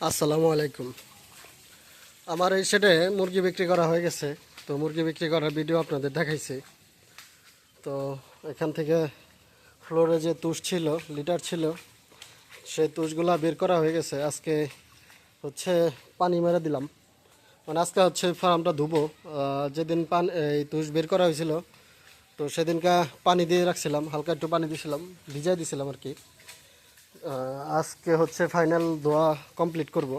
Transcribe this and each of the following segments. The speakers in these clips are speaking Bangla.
আসসালামু আলাইকুম। আমার এই সেটে মুরগি বিক্রি করা হয়ে গেছে। তো মুরগি বিক্রি করার ভিডিও আপনাদের দেখাইছি। তো এখান থেকে ফ্লোরে যে তুষ ছিল, লিটার ছিল, সেই তুষগুলা বের করা হয়ে গেছে। আজকে হচ্ছে পানি মেরে দিলাম, মানে আজকে হচ্ছে ফার্মটা ধুবো। যেদিন এই তুষ বের করা হয়েছিল, তো সেদিনকা পানি দিয়ে রাখছিলাম, হালকা একটু পানি দিয়েছিলাম, ভিজাই দিয়েছিলাম আর কি। আজকে হচ্ছে ফাইনাল ধোয়া কমপ্লিট করব।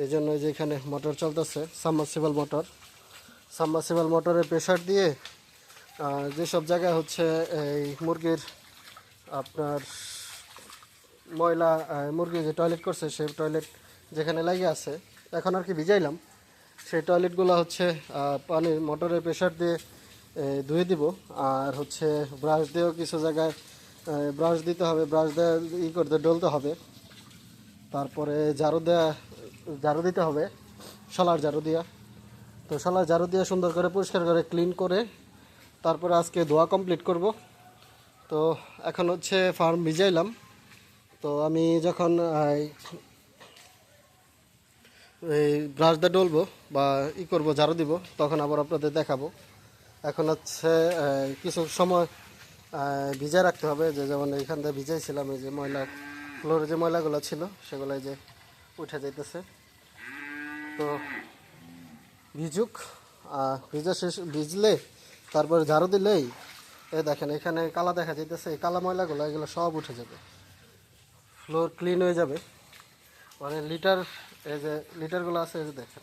এই জন্য যে এখানে মোটর চলতেছে, সাবমার্সিবল মোটরের প্রেশার দিয়ে যেসব জায়গায় হচ্ছে এই মুরগির আপনার ময়লা, মুরগি যে টয়লেট করছে সেই টয়লেট যেখানে লাগিয়ে আছে, এখন আর কি ভিজাইলাম, সেই টয়লেটগুলো হচ্ছে পানির মোটরের প্রেশার দিয়ে ধুয়ে দিব। আর হচ্ছে ব্রাশ দিয়েও কিছু জায়গায় ব্রাশ দিতে হবে, ব্রাশ দিয়ে করতে ডলতে হবে। তারপরে ঝাড়ু দিতে হবে, শলার ঝাড়ু দিয়া। তো শলার ঝাড়ু দিয়ে সুন্দর করে পরিষ্কার করে ক্লিন করে তারপরে আজকে ধোয়া কমপ্লিট করব। তো এখন হচ্ছে ফার্ম ভিজাইলাম। তো আমি যখন এই ব্রাশ দিয়ে ডলবো বা করবো, ঝাড়ু দিব, তখন আবার আপনাদের দেখাবো। এখন হচ্ছে কিছু সময় ভিজায় রাখতে হবে, যেমন এইখান থেকে ভিজাইছিলাম, এই যে ময়লা, ফ্লোরে যে ময়লাগুলো ছিল সেগুলো যে উঠে যাইতেছে। তো ভিজুক, ভিজলে তারপরে ঝাড়ু দিলেই এই দেখেন এখানে কালা দেখা যাইতেছে, এই কালা ময়লাগুলো এগুলো সব উঠে যাবে, ফ্লোর ক্লিন হয়ে যাবে। মানে লিটার, এই যে লিটারগুলো আছে, এই যে দেখেন,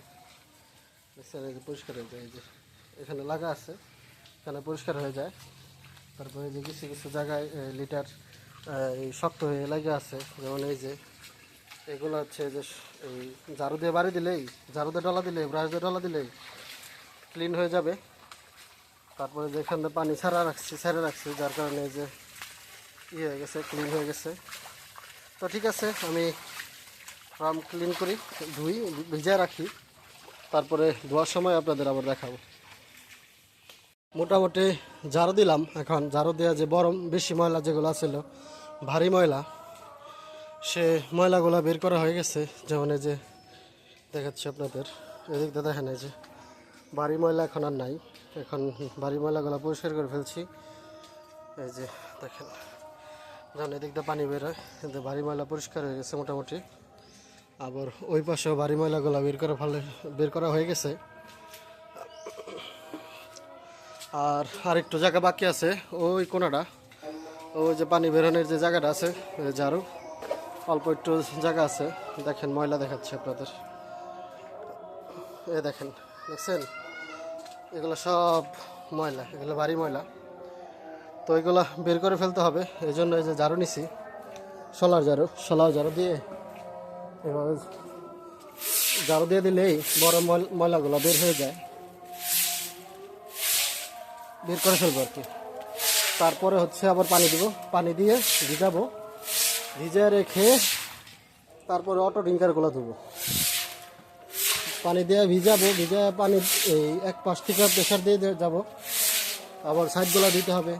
এই যে পরিষ্কার হয়ে যায়, এই যে এখানে লাগা আছে, এখানে পরিষ্কার হয়ে যায়। তারপরে যে কিছু কিছু জায়গায় লিটার এই শক্ত হয়ে লাগে আছে, যেমন এই যে এগুলো হচ্ছে যে এই ঝাড়ু দিয়ে বাড়ি দিলেই, ঝাড়ু দিয়ে ডলা দিলেই, ব্রাশ দিয়ে ডলা দিলেই ক্লিন হয়ে যাবে। তারপরে যেখান থেকে পানি ছেড়ে রাখছি, যার কারণে এই যে হয়ে গেছে, ক্লিন হয়ে গেছে। তো ঠিক আছে, আমি ফার্ম ক্লিন করি, ভিজায় রাখি, তারপরে ধোয়ার সময় আপনাদের আবার দেখাবো। মোটামুটি ঝাড়ু দিলাম। এখন ঝাড়ু দেওয়া যে বেশি ময়লা যেগুলো ছিল, ভারী ময়লা, সে ময়লাগুলো বের করা হয়ে গেছে। যেমন এই যে দেখাচ্ছি আপনাদের, এদিকটা দেখেন, এই যে ভারী ময়লা এখন আর নাই। এখন ভারী ময়লাগুলো পরিষ্কার করে ফেলছি। এই যে দেখেন, যখন এদিকটা পানি বেরোয়, কিন্তু ভারী ময়লা পরিষ্কার হয়ে গেছে মোটামুটি। আবার ওই পাশেও ভারী ময়লাগুলো বের করা হয়ে গেছে। আর আরেকটু জায়গা বাকি আছে, ওই কোনাটা, ওই যে পানি বেরোনোর যে জায়গাটা আছে, ঝাড়ু অল্প একটু জায়গা আছে। দেখেন ময়লা দেখাচ্ছে আপনাদের, দেখেন, দেখছেন, এগুলো সব ময়লা, এগুলো ভারী ময়লা। তো এগুলো বের করে ফেলতে হবে। এই জন্য এই যে ঝাড়ু নিছি, শলার ঝাড়ু দিয়ে এভাবে ঝাড়ু দিয়ে দিলেই বড় ময়লাগুলো বের হয়ে যায়, বের করে ফেলবো আর কি। তারপরে হচ্ছে আবার পানি দিব, পানি দিয়ে ভিজাবো, ভিজে রেখে তারপরে অটো ডিঙ্কারগুলো ধুবো। পানি দিয়ে ভিজাবো, পানি এই এক পাশ থেকে প্রেশার দিয়ে যাব, আবার সাইডগুলো দিতে হবে।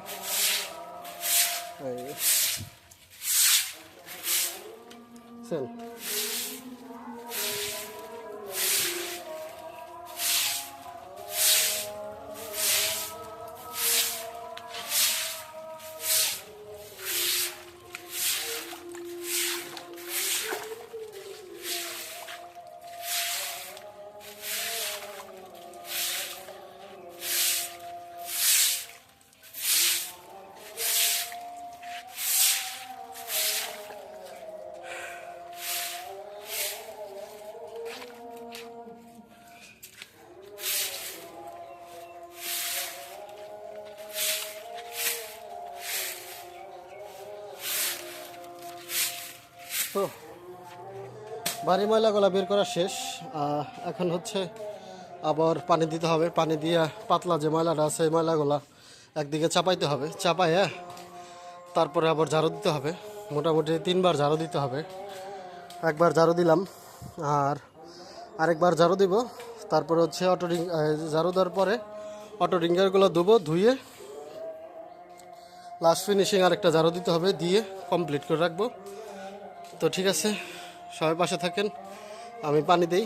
তো ভারী ময়লাগুলো বের করা শেষ। এখন হচ্ছে আবার পানি দিতে হবে, পানি দিয়ে পাতলা যে ময়লাটা আছে এই ময়লাগুলো একদিকে চাপাইতে হবে, চাপাইয়া তারপরে আবার ঝাড়ু দিতে হবে। মোটামুটি 3বার ঝাড়ু দিতে হবে। একবার ঝাড়ু দিলাম, আর আরেকবার ঝাড়ু দিব। তারপরে হচ্ছে ঝাড়ু দেওয়ার পরে অটো রিঙ্গারগুলো ধুয়ে লাস্ট ফিনিশিং আরেকটা ঝাড়ু দিতে হবে, দিয়ে কমপ্লিট করে রাখবো। তো ঠিক আছে, সবাই পাশে থাকেন, আমি পানি দেই।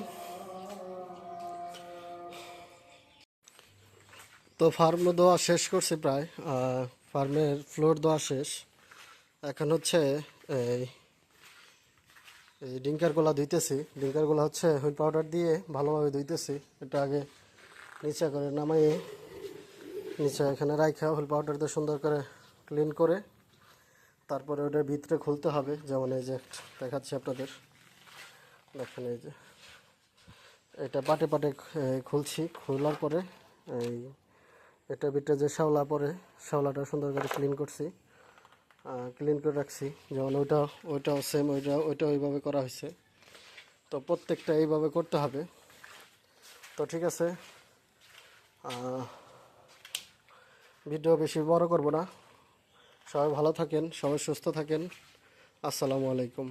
তো ফার্ম দেওয়া শেষ করছি প্রায়, ফার্মের ফ্লোর দেওয়া শেষ। এখন হচ্ছে এই এই ডিঙ্কার গোলা ধুইতেছি। ডিঙ্কার গোলা হচ্ছে হুইল পাউডার দিয়ে ভালোভাবে ধুইতেছি। এটা আগে নিচে করে নামাইয়ে নিচে এখানে রাইখা হুইল পাউডার দিয়ে সুন্দর করে ক্লিন করে তারপরে ওটার ভিতরে খুলতে হবে। যেমন এই যে দেখাচ্ছি আপনাদের, দেখেন এই যে এটা পাটে পাটে খুলছি। খোলার পরে এই এটা ভিতরে যে শ্যাওলা পরে শ্যাওলাটা সুন্দর করে ক্লিন করছি, ক্লিন করে রাখছি। যেমন ওইটাও সেম, ওইটা ওইভাবে করা হয়েছে। তো প্রত্যেকটা এইভাবে করতে হবে। তো ঠিক আছে, ভিডিও বেশি বড় করব না। সবাই ভালো থাকেন, সবাই সুস্থ থাকেন। আসসালামু আলাইকুম।